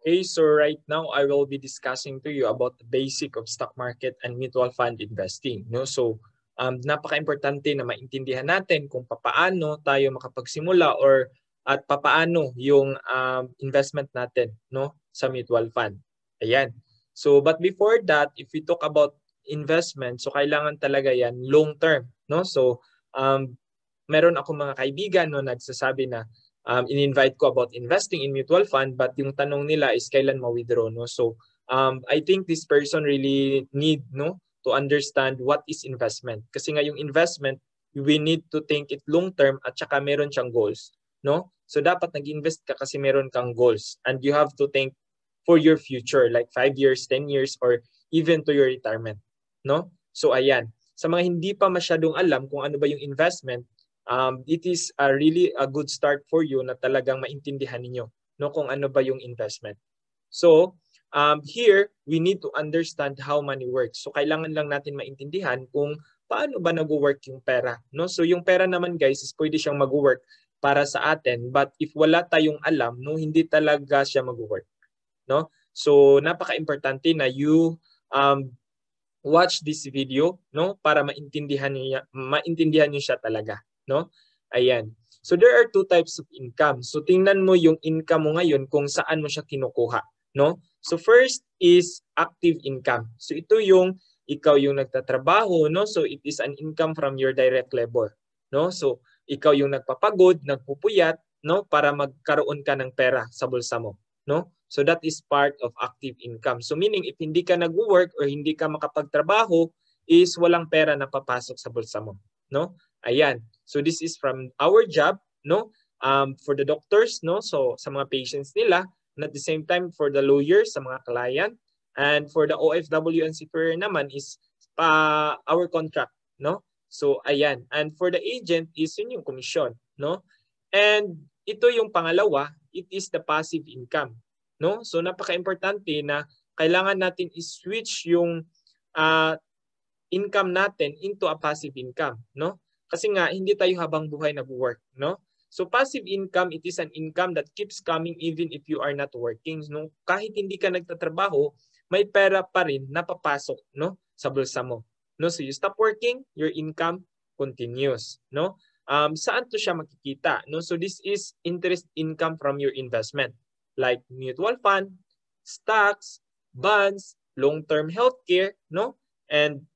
Okay, so right now I will be discussing to you about the basic of stock market and mutual fund investing. No? So napaka-importante na maintindihan natin kung papaano tayo makapagsimula or at papaano yung investment natin, no, sa mutual fund. Ayan. So but before that, if we talk about investment, so kailangan talaga yan long term, no? So meron ako mga kaibigan no nagsasabi na in-invite ko about investing in mutual fund, but yung tanong nila is kailan ma-withdraw, no? So I think this person really need, no, to understand what is investment. Kasi nga yung investment, we need to think it long term at saka meron siyang goals, no? So dapat nag-invest ka kasi meron kang goals and you have to think for your future, like 5 years, 10 years, or even to your retirement, no? So ayan, sa mga hindi pa masyadong alam kung ano ba yung investment, it is really a good start for you na talagang maintindihan ninyo, no, kung ano ba yung investment. So here, we need to understand how money works. So kailangan lang natin maintindihan kung paano ba nag-work yung pera, no? So yung pera naman, guys, is pwede siyang mag-work para sa atin, but if wala tayong alam, no, hindi talaga siya mag-work, no? So napaka-importante na you watch this video, no, para maintindihan niyo siya talaga, no? Ayan. So there are two types of income. So tingnan mo yung income mo ngayon kung saan mo siya kinukuha, no? So first is active income. So ito yung ikaw yung nagtatrabaho, no? So it is an income from your direct labor, no? So ikaw yung nagpapagod, nagpupuyat, no, para magkaroon ka ng pera sa bulsa mo, no? So that is part of active income. So meaning if hindi ka nag-work or hindi ka makapagtrabaho, is walang pera na papasok sa bulsa mo, no? Ayan. So this is from our job, no? For the doctors, no? So sa mga patients nila, and at the same time for the lawyers, sa mga client, and for the OFW and seafarer naman is our contract, no? So ayan. And for the agent is yun yung commission, no? And ito yung pangalawa, it is the passive income, no? So napaka-importante na kailangan natin i-switch yung income natin into a passive income, no? Kasi nga hindi tayo habang buhay nag-work, no? So passive income, it is an income that keeps coming even if you are not working, no? Kahit hindi ka nagtatrabaho, may pera pa rin na papasok, no, sa bulsa mo, no? So you stop working, your income continues, no? Saan to siya makikita, no? So this is interest income from your investment, like mutual fund, stocks, bonds, long-term healthcare, no? And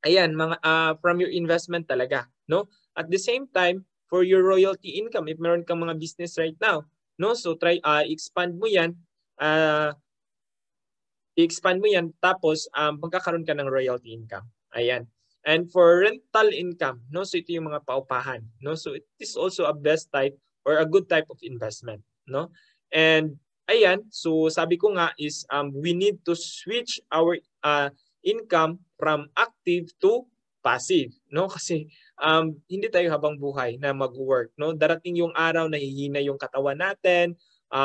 ayan, mga from your investment talaga, no? At the same time, for your royalty income, if meron kang mga business right now, no? So try expand mo 'yan. I-expand mo 'yan tapos magkakaroon ka ng royalty income. Ayan. And for rental income, no? So ito yung mga paupahan, no? So it is also a best type or a good type of investment, no? And ayan, so sabi ko nga is we need to switch our income from active to passive, no? Kasi hindi tayo habang buhay na mag-work, no? Darating yung araw na hihina yung katawan natin,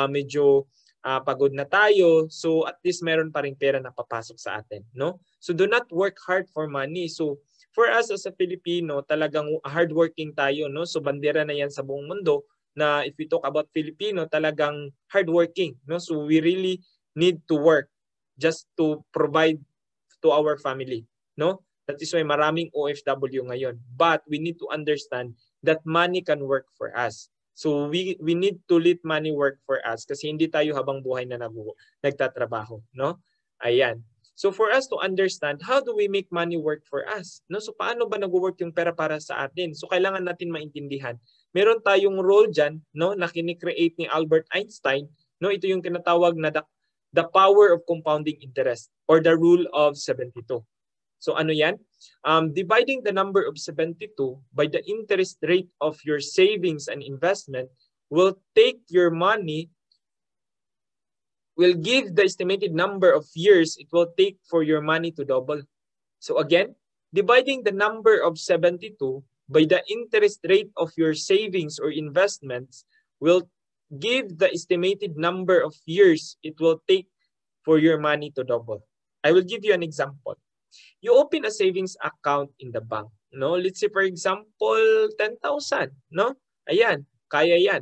medyo pagod na tayo, so at least meron pa ring pera na papasok sa atin, no? So do not work hard for money. So for us as a Filipino, talagang hardworking tayo, no? So bandera na yan sa buong mundo na if we talk about Filipino, talagang hardworking, no? So we really need to work just to provide to our family, no? That is why maraming OFW ngayon. But we need to understand that money can work for us. So we need to let money work for us kasi hindi tayo habang buhay na nagtatrabaho, no? Ayan. So for us to understand, how do we make money work for us? No? So paano ba nag-work yung pera para sa atin? So kailangan natin maintindihan. Meron tayong rule dyan, no, na kinikreate ni Albert Einstein, no? Ito yung tinatawag na the power of compounding interest or the rule of 72. So ano yan? Dividing the number of 72 by the interest rate of your savings and investment will take your money, will give the estimated number of years it will take for your money to double. So again, dividing the number of 72 by the interest rate of your savings or investments will give the estimated number of years it will take for your money to double. I will give you an example. You open a savings account in the bank, no? Let's say for example, 10,000, no? Ayan, kaya yan.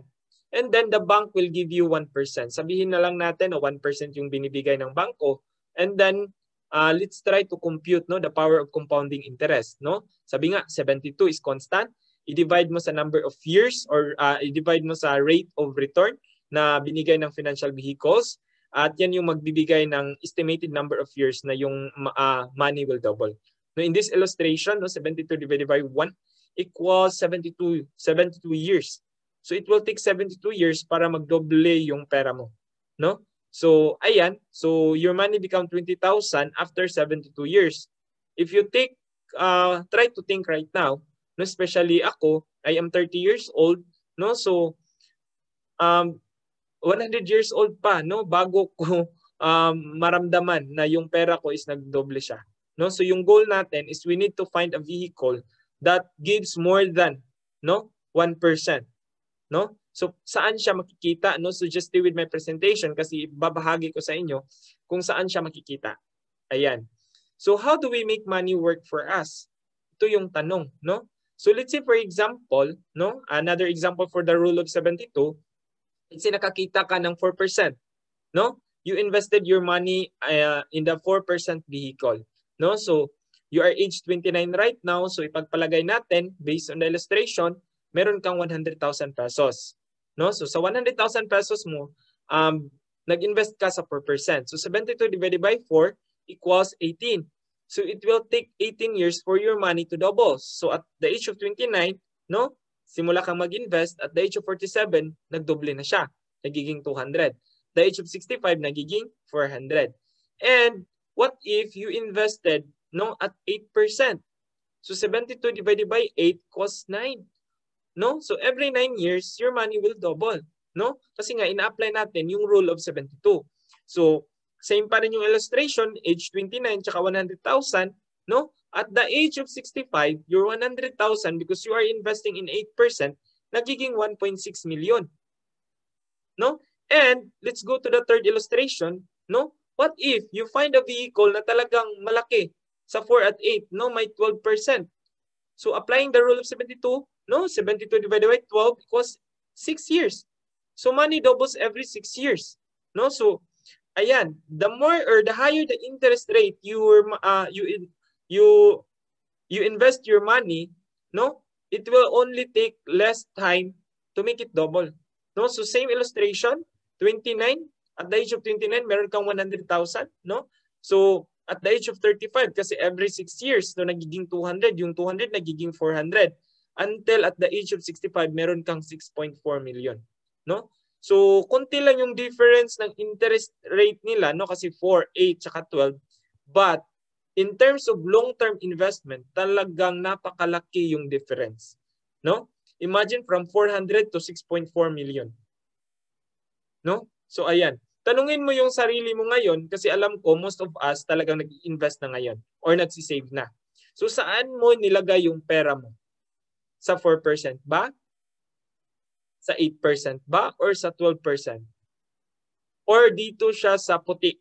And then the bank will give you 1%. Sabihin na lang natin na 1% yung binibigay ng bangko. And then let's try to compute the power of compounding interest. No? Sabi nga, 72 is constant. I-divide mo sa number of years or i-divide mo sa rate of return na binigay ng financial vehicles. At yan yung magbibigay ng estimated number of years na yung money will double. No, in this illustration, 72 divided by 1 equals 72 years. So it will take 72 years para magdoble yung pera mo. No? So ayan, so your money become 20,000 after 72 years. If you take try to think right now, no, especially ako, I am 30 years old, no? So 100 years old pa, no, bago ko maramdaman na yung pera ko is nagdoble siya. No? So yung goal natin is we need to find a vehicle that gives more than 1%. No? So saan siya makikita? No? So just stay with my presentation kasi babahagi ko sa inyo kung saan siya makikita. Ayan. So how do we make money work for us? Ito yung tanong, no? So let's say for example, no, another example for the rule of 72, let's say nakakita ka ng 4%, no? You invested your money in the 4% vehicle, no? So you are age 29 right now, so ipagpalagay natin based on the illustration, meron kang 100,000 pesos. No? So sa 100,000 pesos mo, nag-invest ka sa 4%. So 72 divided by 4 equals 18. So it will take 18 years for your money to double. So at the age of 29, no, simula kang mag-invest. At the age of 47, nagdoble na siya. Nagiging 200. The age of 65, nagiging 400. And what if you invested at 8%? So 72 divided by 8 equals 9. No? So every 9 years, your money will double. No? Kasi nga, ina-apply natin yung rule of 72. So, same pa rin yung illustration, age 29 tsaka 100,000. No? At the age of 65, your 100,000 because you are investing in 8%, nagiging 1.6 million. No? And let's go to the third illustration. No? What if you find a vehicle na talagang malaki sa 4 at 8, no? May 12%. So, applying the rule of 72, no, 72 divided by 12 equals 6 years. So money doubles every 6 years. No, so ayan, the more or the higher the interest rate you invest your money, no, it will only take less time to make it double. No, so same illustration, 29 at the age of 29 meron kang 100,000, no? So at the age of 35 kasi every 6 years no nagiging 200, yung 200 nagiging 400. Until at the age of 65, meron kang 6.4 million. No? So, konti lang yung difference ng interest rate nila, no? Kasi 4, 8, saka 12. But, in terms of long-term investment, talagang napakalaki yung difference. No? Imagine from 400 to 6.4 million. No? So, ayan. Tanungin mo yung sarili mo ngayon kasi alam ko, most of us talagang nag-invest na ngayon or nagsisave na. So, saan mo nilagay yung pera mo? Sa 4% ba? Sa 8% ba? Or sa 12%? Or dito siya sa puti?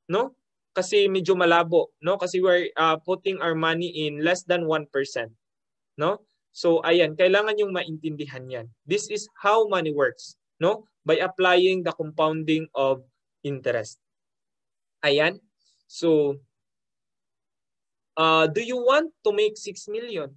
No? Kasi medyo malabo. No? Kasi we're putting our money in less than 1%. No? So, ayan. Kailangan yung maintindihan yan. This is how money works. No? By applying the compounding of interest. Ayan. So, do you want to make 6 million?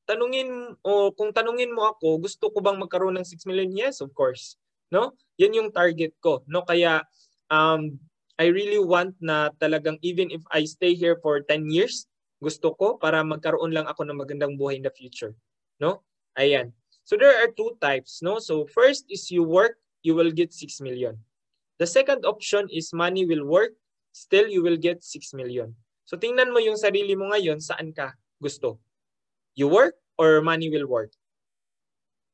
Kung tanungin mo ako, gusto ko bang magkaroon ng 6 million? Yes, of course. No? Yan yung target ko. No? Kaya I really want na talagang even if I stay here for 10 years, gusto ko para magkaroon lang ako ng magandang buhay in the future. No? Ayan. So there are two types, no? So first is you work, you will get 6 million. The second option is money will work, still you will get 6 million. So tingnan mo yung sarili mo ngayon, saan ka gusto? You work or money will work?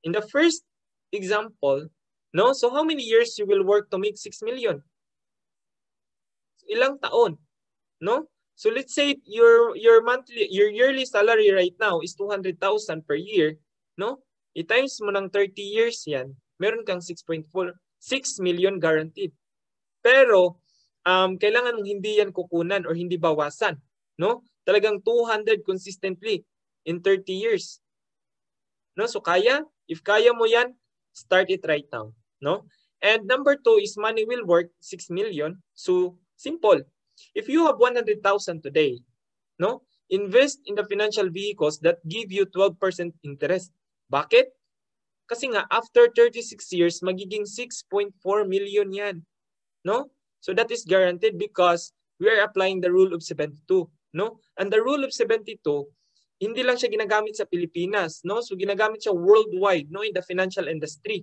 In the first example, no? So how many years you will work to make 6 million? Ilang taon, no? So let's say your yearly salary right now is 200,000 per year, no? I-times mo ng 30 years yan, meron kang 6 million guaranteed. Pero kailangan mong hindi yan kukunan or hindi bawasan, no? Talagang 200 consistently in 30 years. No? So kaya, if kaya mo yan, start it right now. no? And number 2 is money will work 6 million. So simple. If you have 100,000 today, no? Invest in the financial vehicles that give you 12% interest. Bakit? Kasi nga after 36 years magiging 6.4 million 'yan, no? So that is guaranteed because we are applying the rule of 72, no? And the rule of 72 hindi lang siya ginagamit sa Pilipinas, no? So ginagamit siya worldwide, no, in the financial industry,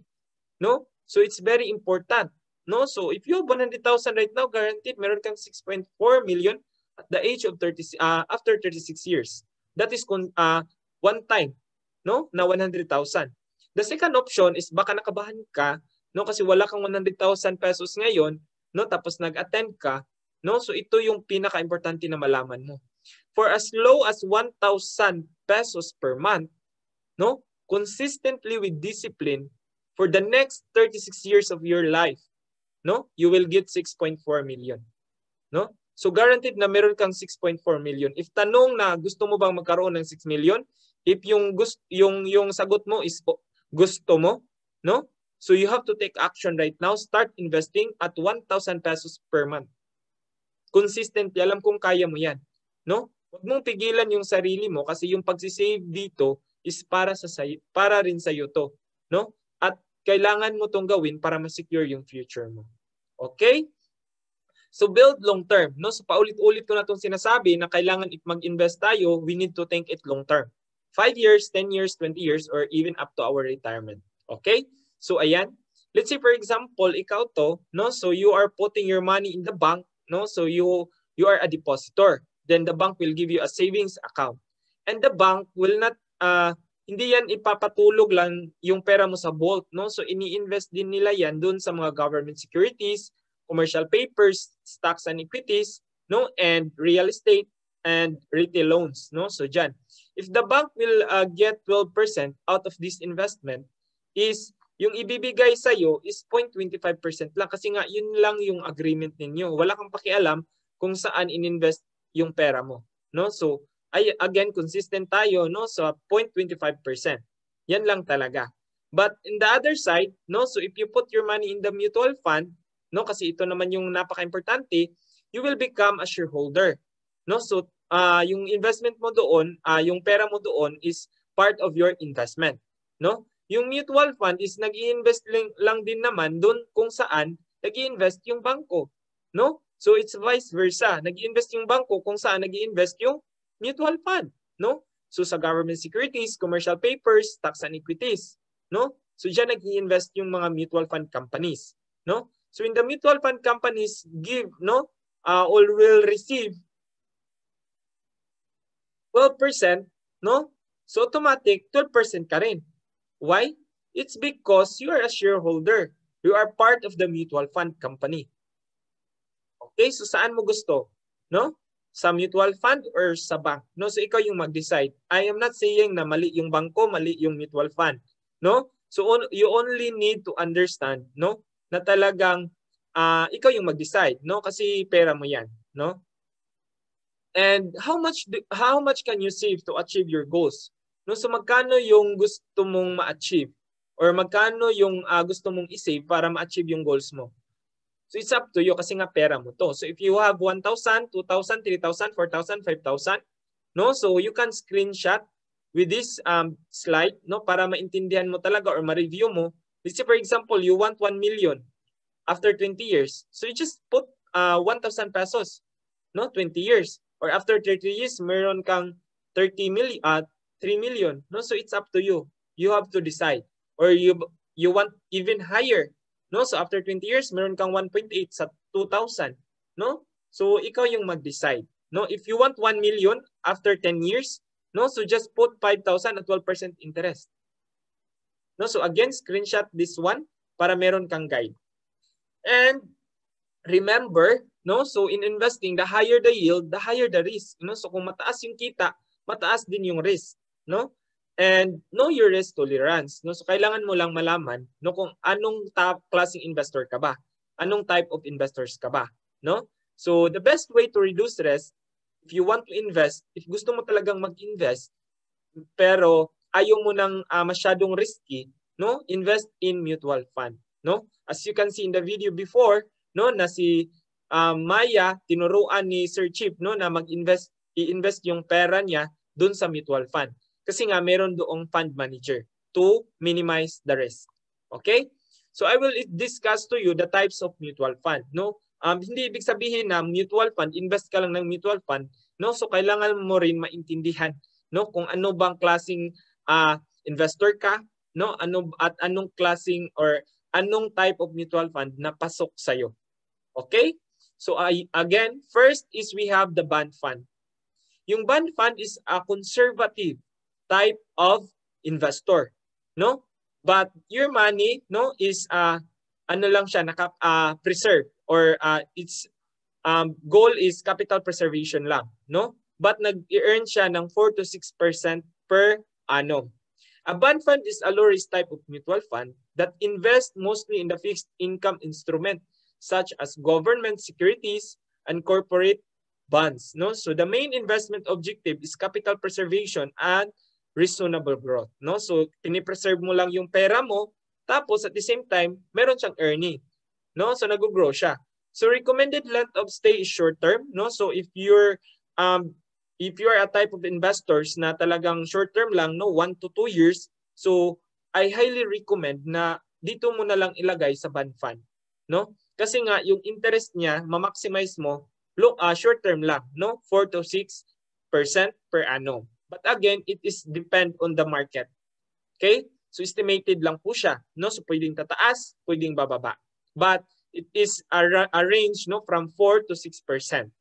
no? So it's very important, no? So if you have 100,000 right now, guaranteed meron kang 6.4 million at the age of after 36 years. That is one time, no, na 100,000. The second option is baka nakabahan ka, no, kasi wala kang 100,000 pesos ngayon, no, tapos nag-attend ka, no? So ito yung pinaka-importante na malaman mo. For as low as 1,000 pesos per month, no, consistently with discipline for the next 36 years of your life, no, you will get 6.4 million, no? So guaranteed na meron kang 6.4 million. If tanong na gusto mo bang magkaroon ng 6 million, if yung sagot mo is gusto mo, no? So you have to take action right now. Start investing at 1,000 pesos per month. Consistently, alam kong kaya mo 'yan, no? Huwag mong pigilan yung sarili mo kasi yung pagsisave dito is para rin sa iyo to, no? At kailangan mo tong gawin para ma-secure yung future mo. Okay? So build long term, no? So paulit-ulit ko na tong sinasabi na kailangan mag-invest tayo, we need to think it long term. 5 years, 10 years, 20 years, or even up to our retirement. Okay? So ayan. Let's say for example, ikaw to, no? So you are putting your money in the bank, no? So you are a depositor. Then the bank will give you a savings account. And the bank will not hindi yan ipapatulog lang yung pera mo sa vault, no? So ini-invest din nila yan doon sa mga government securities, commercial papers, stocks and equities, no? And real estate and retail loans, no? So diyan. If the bank will get 12% out of this investment, is yung ibibigay sa iyo is 0.25% lang kasi nga yun lang yung agreement ninyo. Wala kang pakialam kung saan ininvest yung pera mo, no? So again, consistent tayo, no? So 0.25%. Yan lang talaga. But in the other side, no? So if you put your money in the mutual fund, no? Kasi ito naman yung napaka-importante, you will become a shareholder, no? So yung investment mo doon, yung pera mo doon is part of your investment, no? Yung mutual fund is nag-i-invest lang din naman doon kung saan nag-i-invest yung bangko, no? So it's vice versa. Nag-i-invest yung bangko kung saan nag-i-invest yung mutual fund, no? So sa government securities, commercial papers, stocks and equities, no? So diyan nag-i-invest yung mga mutual fund companies, no? So in the mutual fund companies give, no, or will receive 12%, no? So automatic 12% ka rin. Why? It's because you are a shareholder. You are part of the mutual fund company. Okay, so saan mo gusto? No? Sa mutual fund or sa bank? No, so ikaw yung mag-decide. I am not saying na mali yung bangko, mali yung mutual fund. No? So you only need to understand, no, na talagang ikaw yung mag-decide, no? Kasi pera mo 'yan, no? And how much can you save to achieve your goals? No, so magkano yung gusto mong ma-achieve or magkano yung gusto mong i-save para ma-achieve yung goals mo? So it's up to you kasi nga pera mo to. So if you have 1,000, 2,000, 3,000, 4,000, 5,000, no? So you can screenshot with this slide, no, para maintindihan mo talaga or ma-review mo. Let's say for example, you want 1 million after 20 years. So you just put 1,000 pesos, no, 20 years. Or after 30 years, meron kang 3 million, no? So it's up to you. You have to decide. Or you want even higher. No, so after 20 years, meron kang 1.8 sa 2,000, no? So ikaw yung mag-decide, no? If you want 1 million after 10 years, no? So just put 5,000 at 12% interest. No, so again, screenshot this one para meron kang guide. And remember, no? So in investing, the higher the yield, the higher the risk, no? So kung mataas yung kita, mataas din yung risk, no? And know your risk tolerance. No? So kailangan mo lang malaman, no, kung anong klaseng investor ka ba? Anong type of investors ka ba? No? So the best way to reduce risk, if you want to invest, if gusto mo talagang mag-invest, pero ayaw mo nang masyadong risky, no? Invest in mutual fund. no? As you can see in the video before, no, na si Maya tinuruan ni Sir Chip, no, na i-invest yung pera niya doon sa mutual fund. Kasi nga meron doong fund manager to minimize the risk. Okay? So I will discuss to you the types of mutual fund, no? Hindi ibig sabihin na mutual fund, invest ka lang ng mutual fund, no? So kailangan mo rin maintindihan, no, kung ano bang klaseng investor ka, no? Ano at anong klaseng or anong type of mutual fund na pasok sa iyo. Okay? So again, first is we have the bond fund. Yung bond fund is a conservative type of investor, no? But your money, no, is ano lang siya, preserve, or its goal is capital preservation lang, no? But nag-earn siya ng 4 to 6% per annum. A bond fund is a low-risk type of mutual fund that invests mostly in the fixed income instrument such as government securities and corporate bonds, no? So the main investment objective is capital preservation and reasonable growth, no? So pinipreserve mo lang yung pera mo, tapos at the same time meron siyang earning, no? So nag-grow siya. So recommended length of stay is short term, no? So if you're a type of investors na talagang short term lang, no, 1 to 2 years, so I highly recommend na dito mo na lang ilagay sa bond fund, no? Kasi nga yung interest niya ma-maximize mo short term lang, no? 4 to 6% per annum. But again, it is depend on the market. Okay? So estimated lang po siya, no? So pwedeng tataas, pwedeng bababa. But it is a range, no, from 4 to 6%.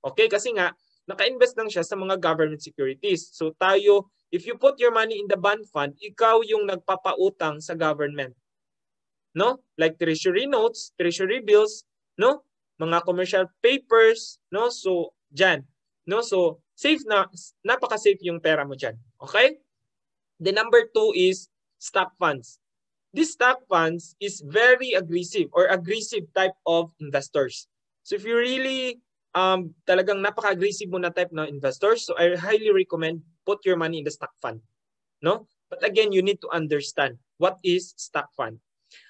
Okay? Kasi nga naka-invest lang siya sa mga government securities. So tayo, if you put your money in the bond fund, ikaw yung nagpapautang sa government. No? Like treasury notes, treasury bills, no? Mga commercial papers, no? So diyan, no? So safe na, napaka-safe yung pera mo diyan. Okay? The number 2 is stock funds. These stock funds is very aggressive or aggressive type of investors. So if you really talagang napaka-aggressive mo na type na investors, so I highly recommend put your money in the stock fund, no? But again, you need to understand what is stock fund.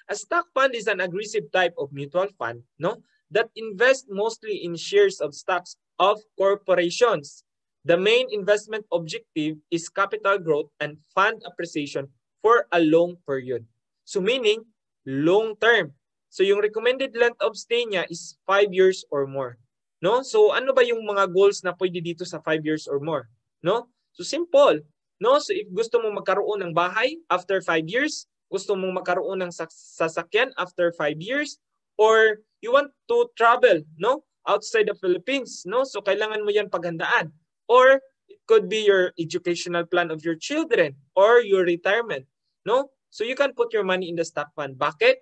A stock fund is an aggressive type of mutual fund, no, that invests mostly in shares of stocks of corporations. The main investment objective is capital growth and fund appreciation for a long period. So meaning, long term. So yung recommended length of stay niya is 5 years or more. No? So ano ba yung mga goals na pwede dito sa 5 years or more? No? So simple. No? So if gusto mo magkaroon ng bahay after 5 years, gusto mong magkaroon ng sasakyan after 5 years, or you want to travel, no, outside the Philippines, no, so kailangan mo yan paghandaan, or it could be your educational plan of your children or your retirement, no, so you can put your money in the stock fund. Bakit?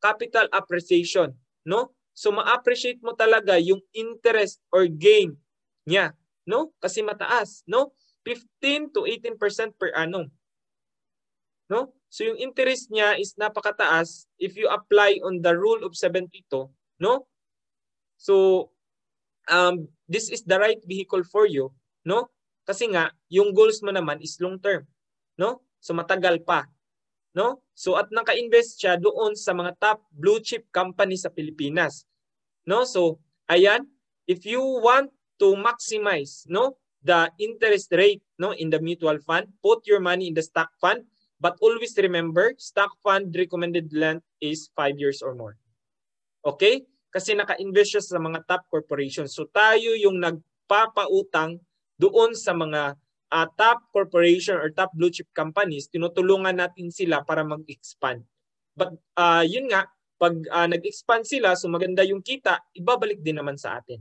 Capital appreciation, no, so ma-appreciate mo talaga yung interest or gain niya, no, kasi mataas, no, 15 to 18% per annum. No? So yung interest niya is napakataas if you apply on the rule of 72, no? So this is the right vehicle for you, no? Kasi nga yung goals mo naman is long term, no? So matagal pa, no? So at naka-invest siya doon sa mga top blue chip company sa Pilipinas, no? So ayan, if you want to maximize, no, the interest rate, no, in the mutual fund, put your money in the stock fund. But always remember, stock fund recommended length is 5 years or more. Okay? Kasi naka-invest siya sa mga top corporations. So tayo yung nagpapautang doon sa mga top corporation or top blue chip companies, tinutulungan natin sila para mag-expand. But yun nga, pag nag-expand sila, so maganda yung kita, ibabalik din naman sa atin.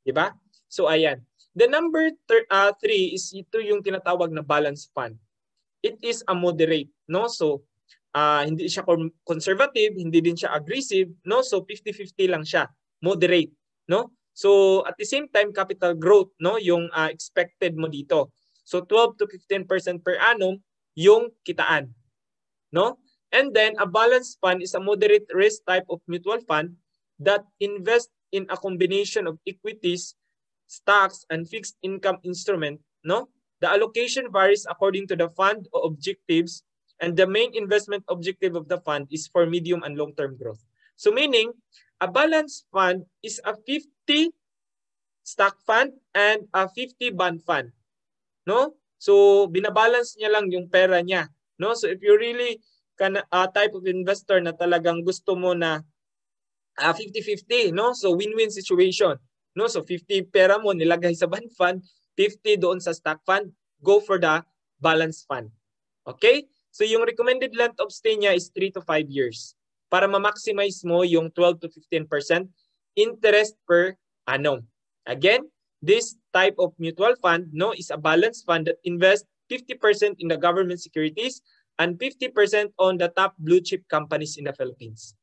Diba? So ayan. The number 3 is ito yung tinatawag na balance fund. It is a moderate, no? So hindi siya conservative, hindi din siya aggressive, no? So 50-50 lang siya, moderate, no? So at the same time capital growth, no, yung expected mo dito. So 12 to 15% per annum yung kitaan, no? And then a balanced fund is a moderate risk type of mutual fund that invests in a combination of equities, stocks and fixed income instrument, no? The allocation varies according to the fund objectives And the main investment objective of the fund is for medium and long-term growth. So meaning, a balanced fund is a 50 stock fund and a 50 bond fund. No? So binabalance niya lang yung pera niya. No? So if you really type of investor na talagang gusto mo na 50-50, no? So win-win situation. No? So 50 pera mo nilagay sa bond fund, 50 doon sa stock fund, go for the balanced fund. Okay? So yung recommended length of stay niya is 3 to 5 years para ma-maximize mo yung 12 to 15% interest per annum. Again, this type of mutual fund, no, is a balanced fund that invests 50% in the government securities and 50% on the top blue chip companies in the Philippines.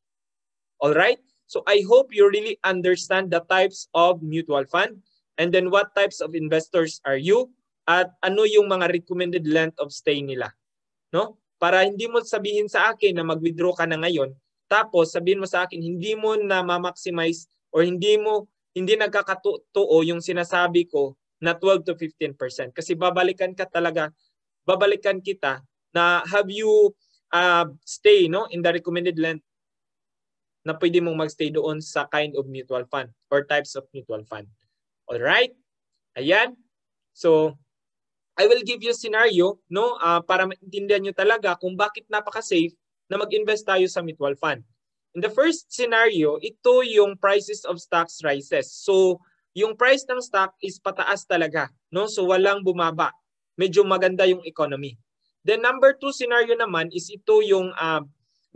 All right? So I hope you really understand the types of mutual fund and then what types of investors are you at ano yung mga recommended length of stay nila. No? Para hindi mo sabihin sa akin na mag-withdraw ka na ngayon, tapos sabihin mo sa akin hindi mo na ma-maximize or hindi nagkakatuo yung sinasabi ko na 12 to 15%. Kasi babalikan kita na have you stay no in the recommended length na pwede mong magstay doon sa kind of mutual fund or types of mutual fund. All right? Ayan. So I will give you a scenario no para maintindihan niyo talaga kung bakit napaka-safe na mag-invest tayo sa mutual fund. In the first scenario, ito yung prices of stocks rises. So, yung price ng stock is pataas talaga, no? So walang bumaba. Medyo maganda yung economy. Then number 2 scenario naman is ito yung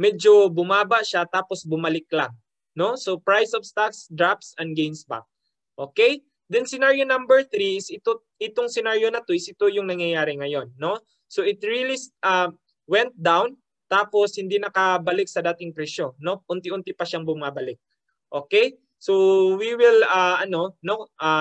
medyo bumaba siya tapos bumalik lang, no? So price of stocks drops and gains back. Okay? Then scenario number 3 is itong scenario na to is ito yung nangyayari ngayon, no? So it really went down tapos hindi nakabalik sa dating presyo, no? Unti-unti pa siyang bumabalik. Okay? So we will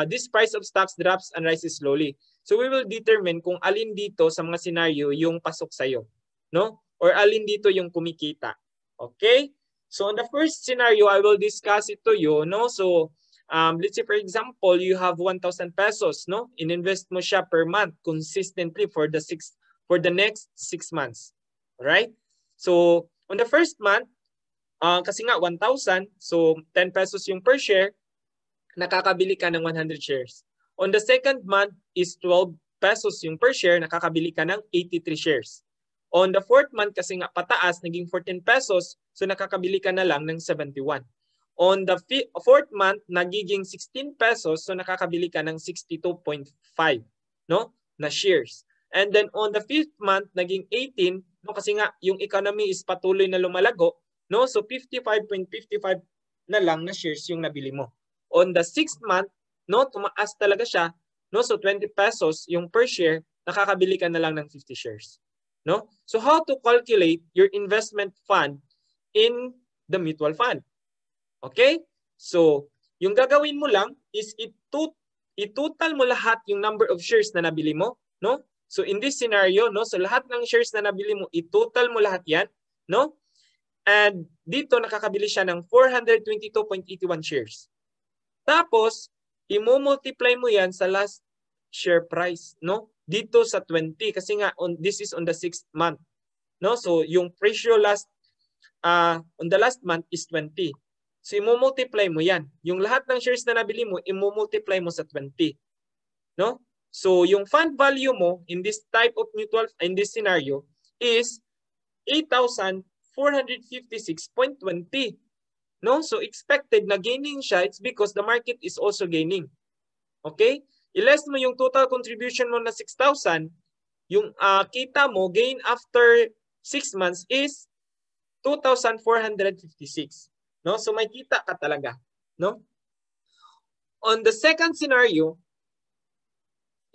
this price of stocks drops and rises slowly. So we will determine kung alin dito sa mga scenario yung pasok sa iyo, no? Or alin dito yung kumikita. Okay? So on the first scenario, I will discuss it to you, no? So let's say for example, you have 1,000 pesos, no? Ininvest mo siya per month consistently for the next 6 months. All right? So on the first month, kasi nga 1,000, so 10 pesos yung per share, nakakabili ka ng 100 shares. On the second month is 12 pesos yung per share, nakakabili ka ng 83 shares. On the fourth month, kasi nga pataas, naging 14 pesos, so nakakabili ka na lang ng 71. On the fourth month, nagiging 16 pesos, so nakakabili ka ng 62.5, no, na shares. And then on the fifth month, naging 18, no, kasi nga yung economy is patuloy na lumalago, no, so 55.55 na lang na shares yung nabili mo. On the sixth month, no, tumaas talaga siya, no, so 20 pesos yung per share, nakakabili ka na lang ng 50 shares. No? So how to calculate your investment fund in the mutual fund? Okay? So, yung gagawin mo lang is itotal mo lahat yung number of shares na nabili mo, no? So in this scenario, no, so lahat ng shares na nabili mo, itotal mo lahat 'yan, no? And dito nakakabili siya ng 422.81 shares. Tapos, i-multiply mo 'yan sa last share price, no? Dito sa 20 kasi nga this is on the 6th month, no? So yung presyo on the last month is 20. So i-multiply mo 'yan. Yung lahat ng shares na nabili mo, i-multiply mo sa 20. No? So yung fund value mo in this type of in this scenario is 8,456.20. No? So expected na gaining siya, it's because the market is also gaining. Okay? I-less mo yung total contribution mo na 6,000, yung kita mo gain after 6 months is 2,456. No? So may kita ka talaga, no? On the second scenario,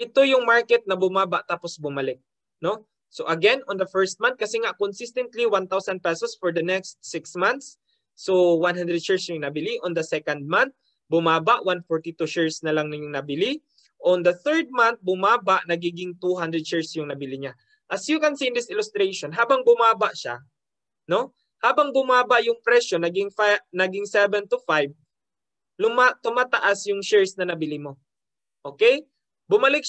ito yung market na bumaba tapos bumalik, no? So again, on the first month kasi nga consistently 1,000 pesos for the next 6 months. So 100 shares yung nabili. On the second month, bumaba 142 shares na lang yung nabili. On the third month, bumaba, nagiging 200 shares yung nabili niya. As you can see in this illustration, habang bumaba siya, no? Habang bumaba yung presyo, naging 7 to 5, tumataas yung shares na nabili mo. Okay? Bumalik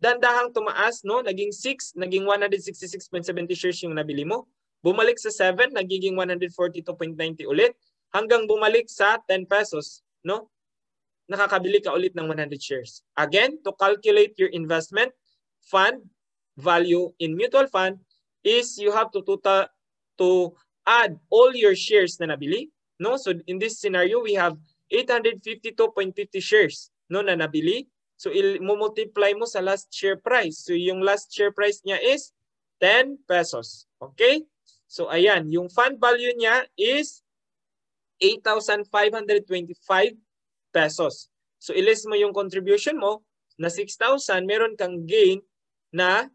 Dandahang tumaas, no? Naging 6, naging 166.70 shares yung nabili mo. Bumalik sa 7, nagiging 142.90 ulit. Hanggang bumalik sa 10 pesos, no? Nakakabili ka ulit ng 100 shares. Again, to calculate your investment fund value in mutual fund is you have to add all your shares na nabili, no? So in this scenario, we have 852.50 shares, no, na nabili. So i-multiply mo sa last share price. So yung last share price niya is 10 pesos. Okay? So ayan, yung fund value niya is 8,525 pesos. So i-less mo yung contribution mo na 6,000, meron kang gain na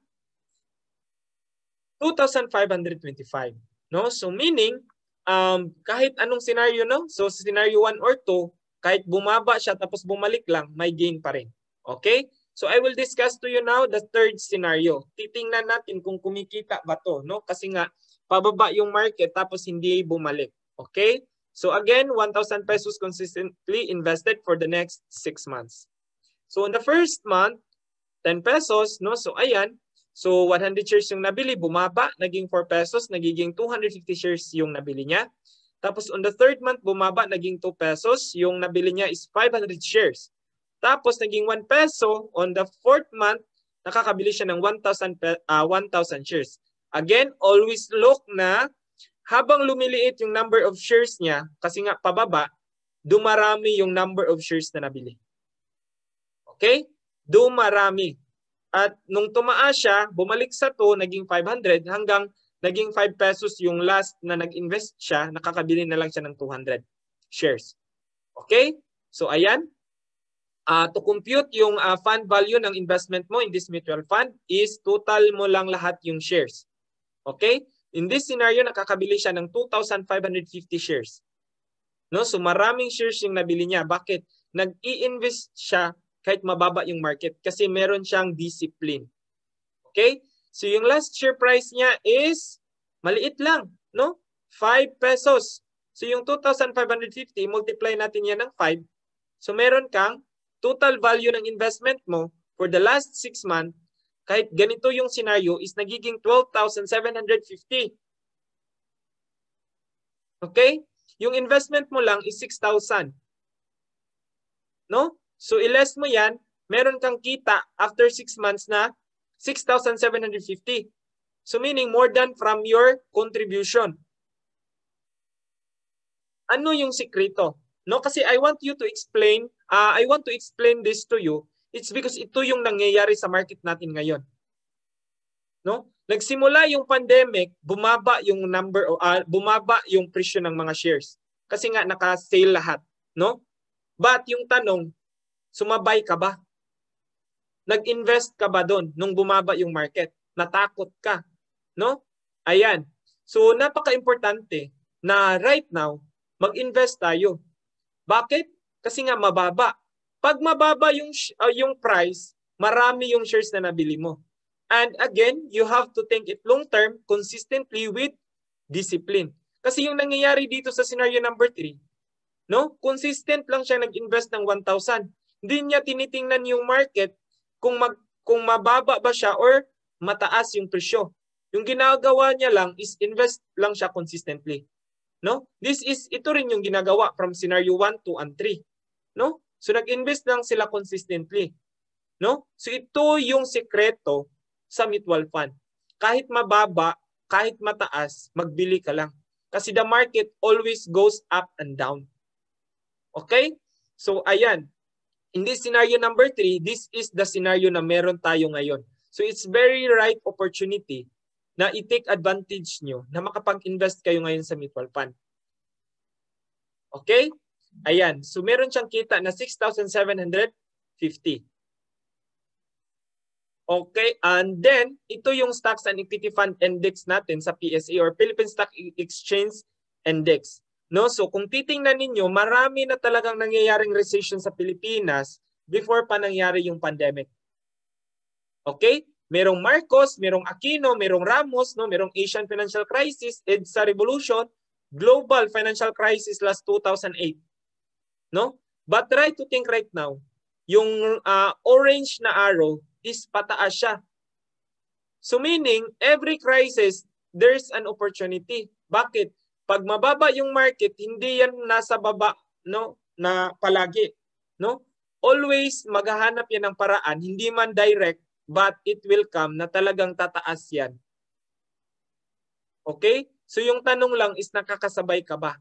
2,525. No? So meaning, kahit anong scenario, no? So scenario 1 or 2, kahit bumaba siya tapos bumalik lang, may gain pa rin. Okay? So I will discuss to you now the third scenario. Titingnan natin kung kumikita ba to, no? Kasi nga pababa yung market tapos hindi bumalik. Okay? So again, 1,000 pesos consistently invested for the next 6 months. So in the first month, 10 pesos, no? So ayan, so 100 shares yung nabili, bumaba, naging 4 pesos, nagiging 250 shares yung nabili niya. Tapos on the third month, bumaba, naging 2 pesos, yung nabili niya is 500 shares. Tapos naging 1 peso, on the fourth month, nakakabili siya ng 1,000 shares. Again, always look na habang lumiliit yung number of shares niya, kasi nga pababa, dumarami yung number of shares na nabili. Okay? Dumarami. At nung tumaas siya, bumalik sa 2, naging 500, hanggang naging 5 pesos yung last na nag-invest siya, nakakabili na lang siya ng 200 shares. Okay? So ayan. To compute yung fund value ng investment mo in this mutual fund is total mo lang lahat yung shares. Okay? In this scenario, nakakabili siya ng 2,550 shares. No? So maraming shares yung nabili niya. Bakit? Nag-i-invest siya kahit mababa yung market kasi meron siyang discipline. Okay? So yung last share price niya is maliit lang, no? 5 pesos. So yung 2,550, multiply natin yan ng 5. So meron kang total value ng investment mo for the last 6 months, kahit ganito yung scenario, is nagiging 12,750. Okay? Yung investment mo lang is 6,000. No? So i-less mo yan, meron kang kita after 6 months na 6,750. So meaning more than from your contribution. Ano yung sikreto? No, kasi I want to explain this to you. It's because ito yung nangyayari sa market natin ngayon. No? Nagsimula yung pandemic, bumaba yung bumaba yung presyo ng mga shares. Kasi nga naka-sale lahat, no? But yung tanong, sumabay ka ba? Nag-invest ka ba doon nung bumaba yung market? Natakot ka, no? Ayan. So napaka-importante na right now mag-invest tayo. Bakit? Kasi nga mababa. Pag mababa yung price, marami yung shares na nabili mo. And again, you have to think it long term, consistently with discipline. Kasi yung nangyayari dito sa scenario number 3, no? Consistent lang siya nag-invest ng 1,000. Hindi niya tinitingnan yung market kung mababa ba siya or mataas yung presyo. Yung ginagawa niya lang is invest lang siya consistently. No? Ito rin yung ginagawa from scenario 1, 2, and 3. No? So nag-invest lang sila consistently. No? So ito yung sekreto sa mutual fund. Kahit mababa, kahit mataas, magbili ka lang. Kasi the market always goes up and down. Okay? So ayan. In this scenario number 3, this is the scenario na meron tayo ngayon. So it's very right opportunity na i-take advantage nyo na makapag-invest kayo ngayon sa mutual fund. Okay? Ayan. So meron siyang kita na 6,750. Okay? And then, ito yung Stocks and Equity Fund Index natin sa PSE or Philippine Stock Exchange Index. No? So kung titingnan ninyo, marami na talagang nangyayaring recession sa Pilipinas before pa nangyari yung pandemic. Okay? Merong Marcos, merong Aquino, merong Ramos, no, merong Asian Financial Crisis, EDSA Revolution, Global Financial Crisis last 2008. No? But try to think right now, yung orange na arrow, is pataas siya. So meaning, every crisis, there's an opportunity. Bakit? Pag mababa yung market, hindi yan nasa baba, no, na palagi, no? Always maghahanap yan ng paraan, hindi man direct, but it will come na talagang tataas yan. Okay? So yung tanong lang is nakakasabay ka ba?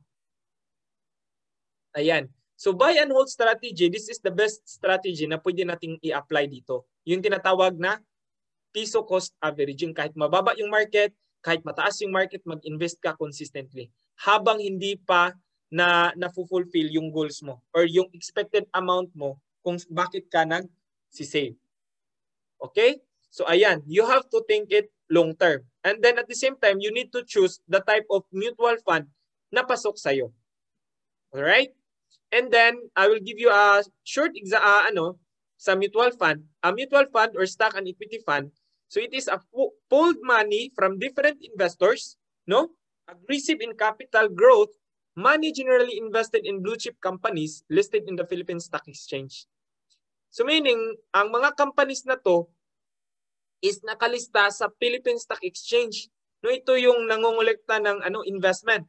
Ayan. So buy and hold strategy, this is the best strategy na pwede nating i-apply dito. Yung tinatawag na piso cost averaging. Kahit mababa yung market, kahit mataas yung market, mag-invest ka consistently. Habang hindi pa na-fulfill yung goals mo or yung expected amount mo kung bakit ka nag-save. Okay? So ayan, you have to think it long term. And then at the same time, you need to choose the type of mutual fund na pasok sa'yo. Alright? And then, I will give you a short sa mutual fund. A mutual fund or stock and equity fund. So it is a pooled money from different investors, no? Aggressive in capital growth, money generally invested in blue chip companies listed in the Philippine Stock Exchange. So meaning, ang mga companies na to is nakalista sa Philippine Stock Exchange. No, ito yung nangongolekta ng investment.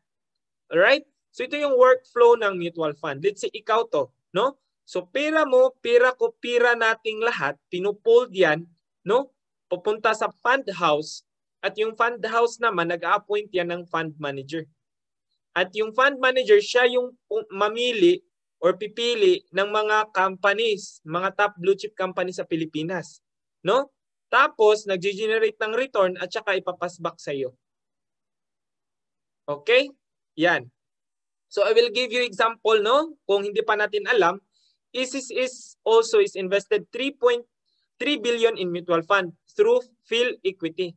Alright? So ito yung workflow ng mutual fund. Let's say ikaw to, no? So pera mo, pera ko, pera nating lahat, pinupold yan, no? Pupunta sa fund house at yung fund house naman nag-appoint yan ng fund manager. At yung fund manager, siya yung mamili or pipili ng mga companies, mga top blue chip companies sa Pilipinas, no? Tapos nag-generate ng return at saka ipapasback sa iyo. Okay? Yan. So I will give you example, no? Kung hindi pa natin alam, ISIS is invested 3.3 billion in mutual fund through Phil Equity,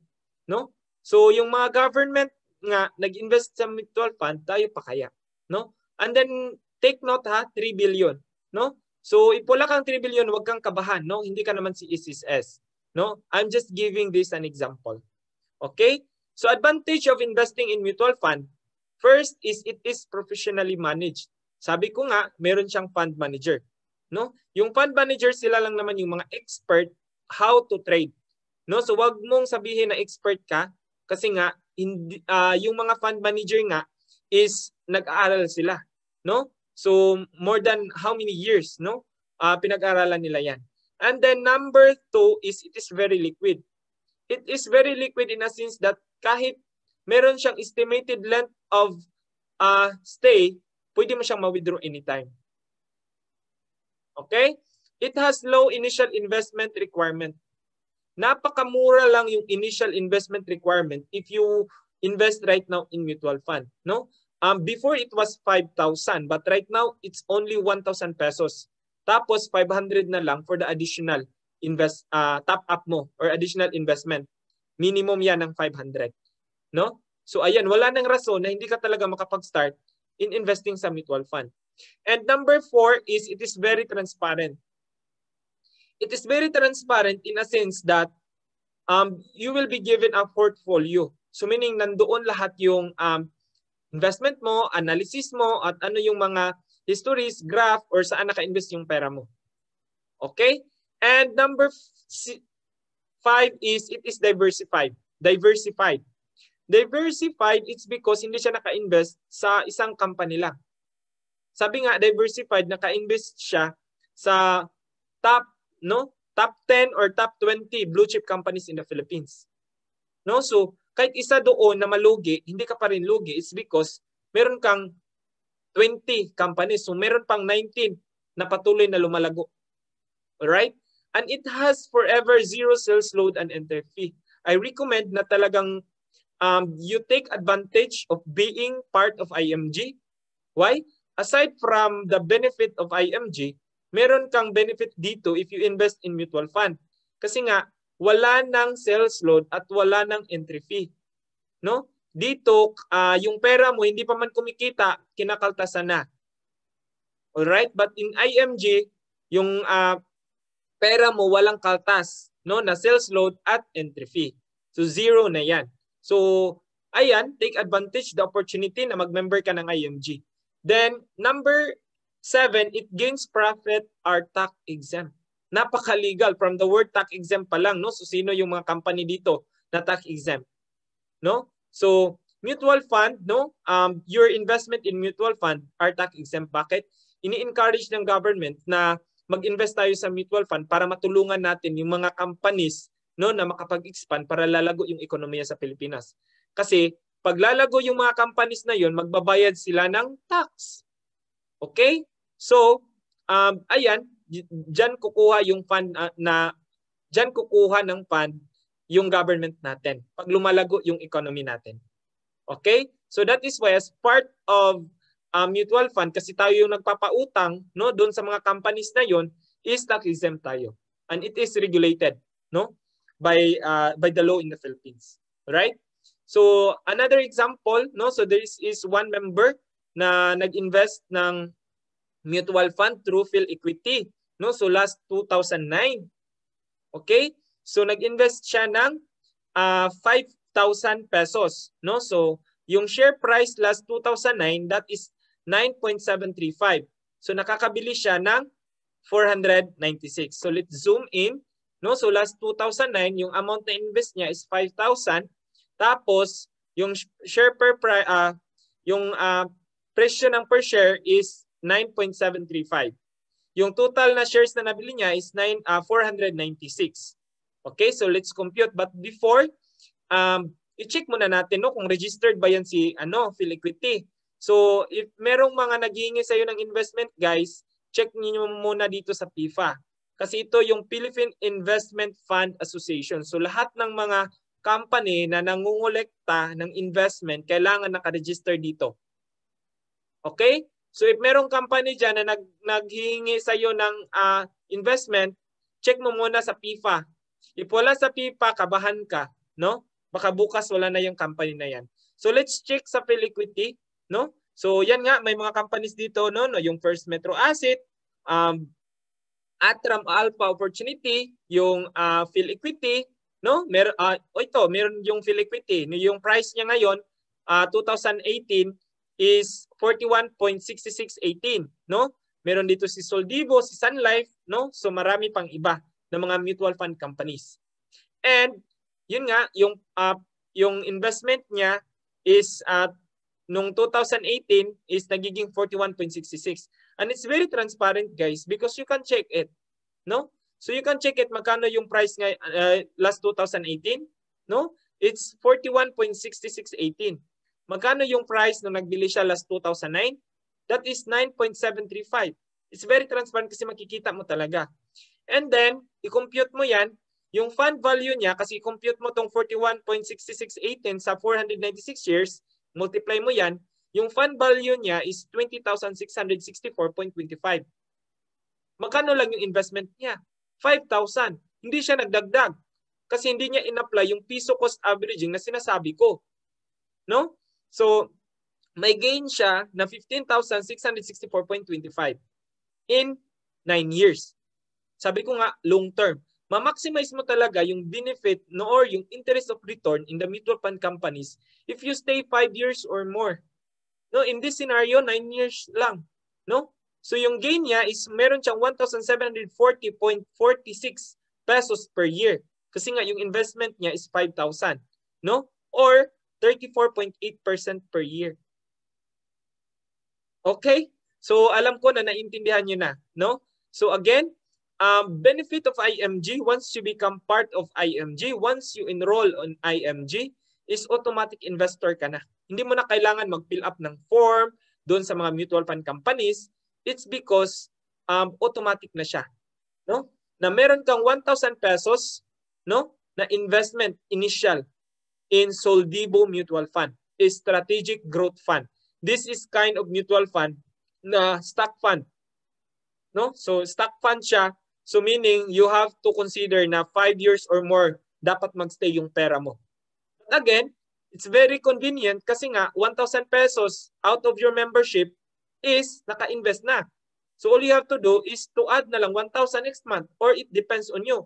no? So yung mga government nga nag-invest sa mutual fund, tayo pa kaya, no? And then take note ha, 3 billion, no? So ipula kang 3 billion, wag kang kabahan, no? Hindi ka naman si ISIS, no? I'm just giving this an example. Okay? So advantage of investing in mutual fund, first is it is professionally managed. Sabi ko nga, meron siyang fund manager, no? Yung fund manager, sila lang naman yung mga expert how to trade, no? So wag mong sabihin na expert ka kasi nga hindi, yung mga fund manager nga is nag-aaral sila, no? So more than how many years, no? Pinag-aralan nila 'yan. And then number 2 is it is very liquid. It is very liquid in a sense that kahit meron siyang estimated length of stay, pwede mo siyang ma-withdraw anytime. Okay? It has low initial investment requirement. Napakamura lang yung initial investment requirement if you invest right now in mutual fund, no? Before it was 5,000, but right now it's only 1,000 pesos. Tapos 500 na lang for the additional top up mo or additional investment. Minimum yan ng 500, no? So ayan, wala nang rason na hindi ka talaga makapag-start in investing sa mutual fund. And number 4 is it is very transparent. It is very transparent in a sense that you will be given a portfolio. So meaning nandoon lahat yung investment mo, analysis mo, at ano yung mga histories, graph, or saan naka-invest yung pera mo. Okay? And number 5 is it is diversified. Diversified. Diversified, it's because hindi siya naka-invest sa isang company lang. Sabi nga, diversified, naka-invest siya sa top 10 or top 20 blue chip companies in the Philippines. No? So, kahit isa doon na malugi, hindi ka pa rin lugi. It's because meron kang 20 companies. So, meron pang 19 na patuloy na lumalago. Alright? And it has forever zero sales load and entry fee. I recommend na talagang you take advantage of being part of IMG. Why? Aside from the benefit of IMG, meron kang benefit dito if you invest in mutual fund. Kasi nga, wala nang sales load at wala nang entry fee. No? Dito, yung pera mo, hindi pa man kumikita, kinakaltasan na. Alright? But in IMG, yung pera mo walang kaltas, no? Na sales load at entry fee. So, zero na yan. So, ayan, take advantage the opportunity na mag-member ka ng IMG. Then, number 7, it gains profit are tax exempt. Napaka-legal from the word tax exempt pa lang, no? So sino yung mga company dito na tax exempt, no? So mutual fund, no? Your investment in mutual fund are tax exempt. Bakit? Ini-encourage ng government na mag-invest tayo sa mutual fund para matulungan natin yung mga companies, no, na makapag-expand para lalago yung ekonomiya sa Pilipinas. Kasi pag lalago yung mga companies na yon, magbabayad sila ng tax. Okay? So, ayan, diyan kukuha yung fund diyan kukuha ng fund yung government natin pag lumalago yung economy natin. Okay? So that is why as part of mutual fund, kasi tayo yung nagpapautang, no, doon sa mga companies na yon, is tax exempt tayo. And it is regulated, no, by the law in the Philippines. Right? So another example, no, so there is one member na nag-invest ng mutual fund through PhilEquity, no? So last 2009. Okay? So nag-invest siya ng 5,000 pesos, no? So yung share price last 2009, that is 9.735. So nakakabili siya ng 496. So let's zoom in, no? So last 2009, yung amount na invest niya is 5,000. Tapos yung share yung presyo ng per share is 9.735. Yung total na shares na nabili niya is 496. Okay, so let's compute. But before, i-check muna natin, no, kung registered ba yan si PhilEquity. So if merong mga naghihingi sa iyo ng investment, guys, check niyo muna dito sa PIFA. Kasi ito yung Philippine Investment Fund Association. So lahat ng mga company na nangungulekta ng investment, kailangan naka-register dito. Okay? So if merong company dyan na naghihingi sa iyo ng investment, check mo muna sa PIFA. If wala sa PIFA, kabahan ka, no? Baka bukas wala na yung company na yan. So let's check sa PhilEquity, no? So yan nga, may mga companies dito, no, yung First Metro Asset, Atram Alpha Opportunity, yung PhilEquity, no? Meron yung PhilEquity, yung price niya ngayon 2018 is 41.6618, no? Meron dito si Soldivo, si Sun Life, no? So marami pang iba na mga mutual fund companies. And yun nga, yung investment niya is nung 2018 is nagiging 41.66. And it's very transparent, guys, because you can check it, no? So you can check it magkano yung price nga last 2018, no? It's 41.6618. Magkano yung price nung nagbili siya last 2009? That is 9.735. It's very transparent kasi makikita mo talaga. And then, i-compute mo yan, yung fund value niya, kasi i-compute mo tong 41.6618 sa 496 shares, multiply mo yan, yung fund value niya is 20,664.25. Magkano lang yung investment niya? 5,000. Hindi siya nagdagdag kasi hindi niya in-apply yung piso cost averaging na sinasabi ko. No? So, may gain siya na 15,664.25 in 9 years. Sabi ko nga, long term. Ma-maximize mo talaga yung benefit no, or yung interest of return in the mutual fund companies if you stay 5 years or more. No, in this scenario, 9 years lang. No? So yung gain niya is meron siyang 1,740.46 pesos per year. Kasi nga yung investment niya is 5,000. No? Or 34.8% per year. Okay? So alam ko na naintindihan niyo na, no? So again, benefit of IMG, once you become part of IMG, once you enroll on IMG, is automatic investor ka na. Hindi mo na kailangan mag-fill up ng form doon sa mga mutual fund companies. It's because automatic na siya, no? Na meron kang 1,000 pesos, no, na investment initial in Soldivo Mutual Fund, a strategic growth fund. This is kind of mutual fund na stock fund, no? So stock fund siya. So meaning you have to consider na 5 years or more dapat magstay yung pera mo. But again, it's very convenient kasi nga 1,000 pesos out of your membership is naka-invest na. So all you have to do is to add na lang 1,000 next month, or it depends on you